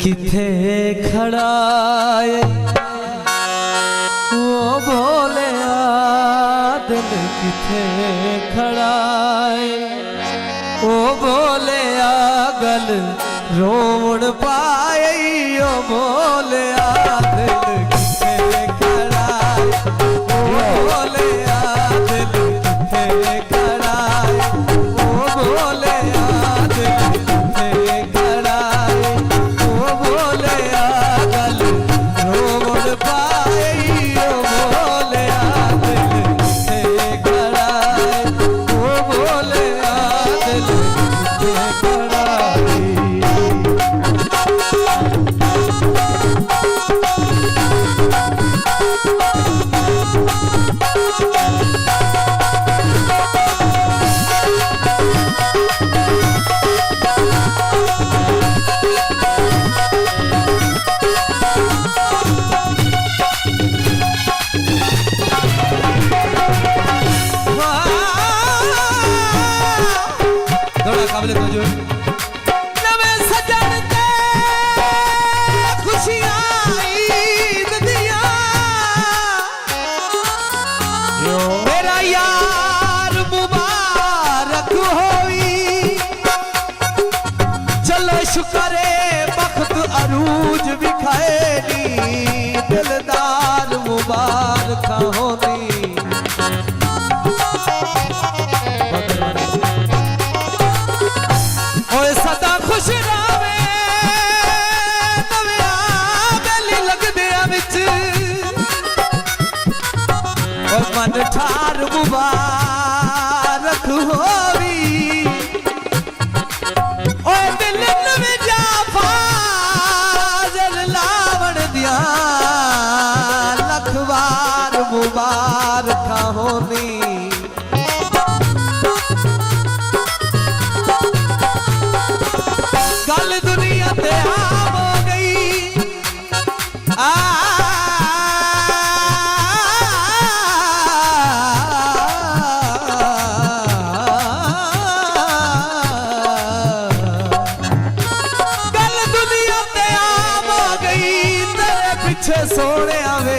किथे खड़ा है वो बोले दिल किथे खड़ा है वो बोले गल रोवण पाए ओ बोले दिल किथे खड़ा है वो बोले दिल किथे खड़ा है वो बोले दिल किथे खड़ा है वो बोले गल रोवण पाए ओ बोले दिल किथे खड़ा है वो बोले दिल किथे खड़ा है। काबिल तवज्जो नवे सजन ते खुशियां ईद दियां मेरा यार मुबारक होई चलो शुक्र बख्त अरूज विखाएनी दिलदार मुबारक होनी सदा खुश रहे नव्या बेली लगदिया विच मन ठार मुबारक होवी ओ दिल नवे जाफा जल लावण दिया लखवार मुबारक होनी गल दुनिया ते आम हो गई गल दुनिया ते आम हो गई तेरे पीछे सोने आवे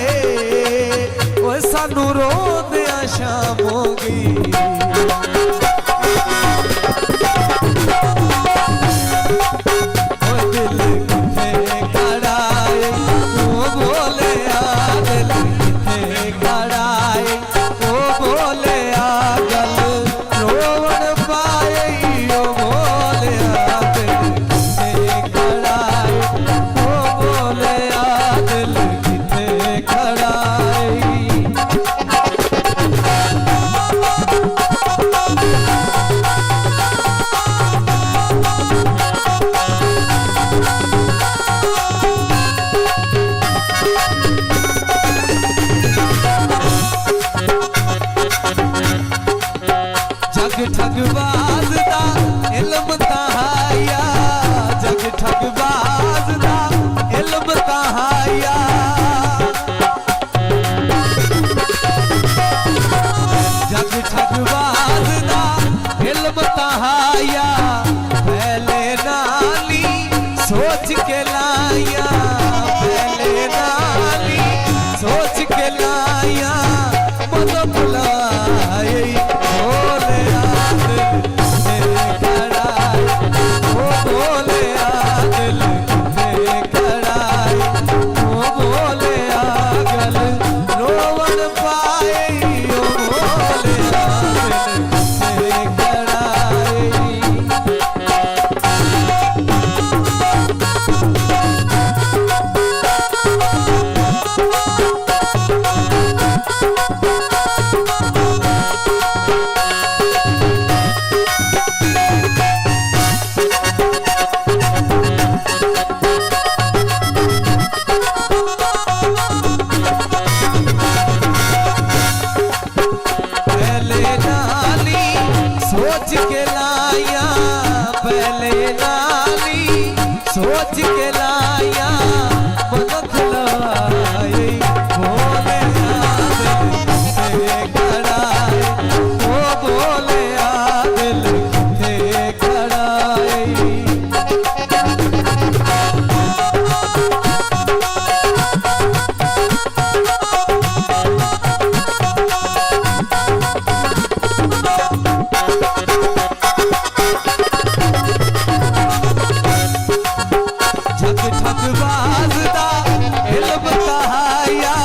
वो सानू रोंदियां शाम हो गई जग ठगबाज दा इल्म तहाया जग ठगबाज दा इल्म तहाया जग ठगबाज दा इल्म तहाया पहले नाली सोच के लाया पहले नाली सोच के लाया मन बुलाए सोच के लाया मन खुलाए बोले दिल किथे खड़ा है वो बोले दिल किथे खड़ा है। ठग ठग बाजदा इल्म तहाया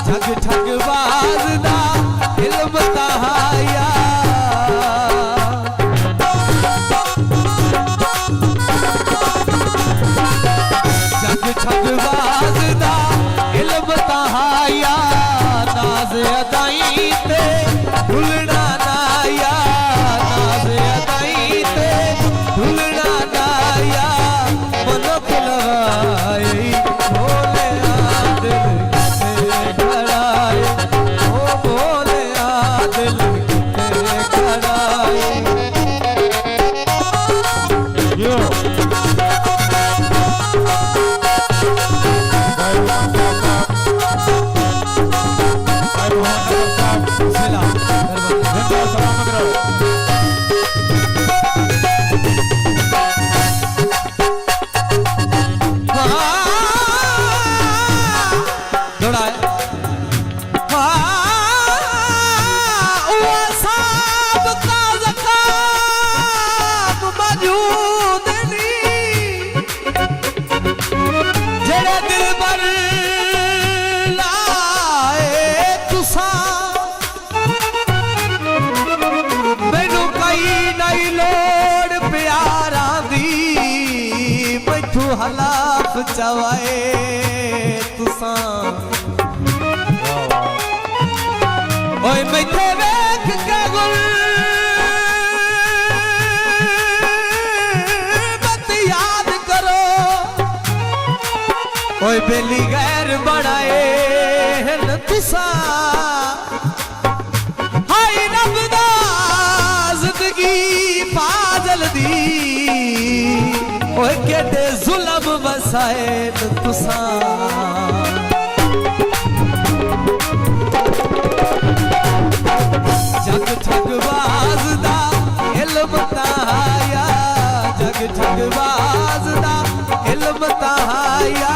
ठग ठग बाजदा इल्म तहाया ठग ठग बाजदा इल्म तहाया नाज अदाई ते भुलना नाया नाज अदाई ते भुलना नाया मन खुलवाई बोले दिल किते खड़ाए ओ बोले दिल किते खड़ाए यो हलाफ चवाए तुसा ओए मैथे वेख के गुल मत याद करो ओए बेली गैर बनाए न तुसा हाय रब दा जिंदगी पाजल दी ओए केडे जुल्म वसाए तुसा जग ठग बाजदा इल्म तहाया जग ठग बाजदा इल्म तहाया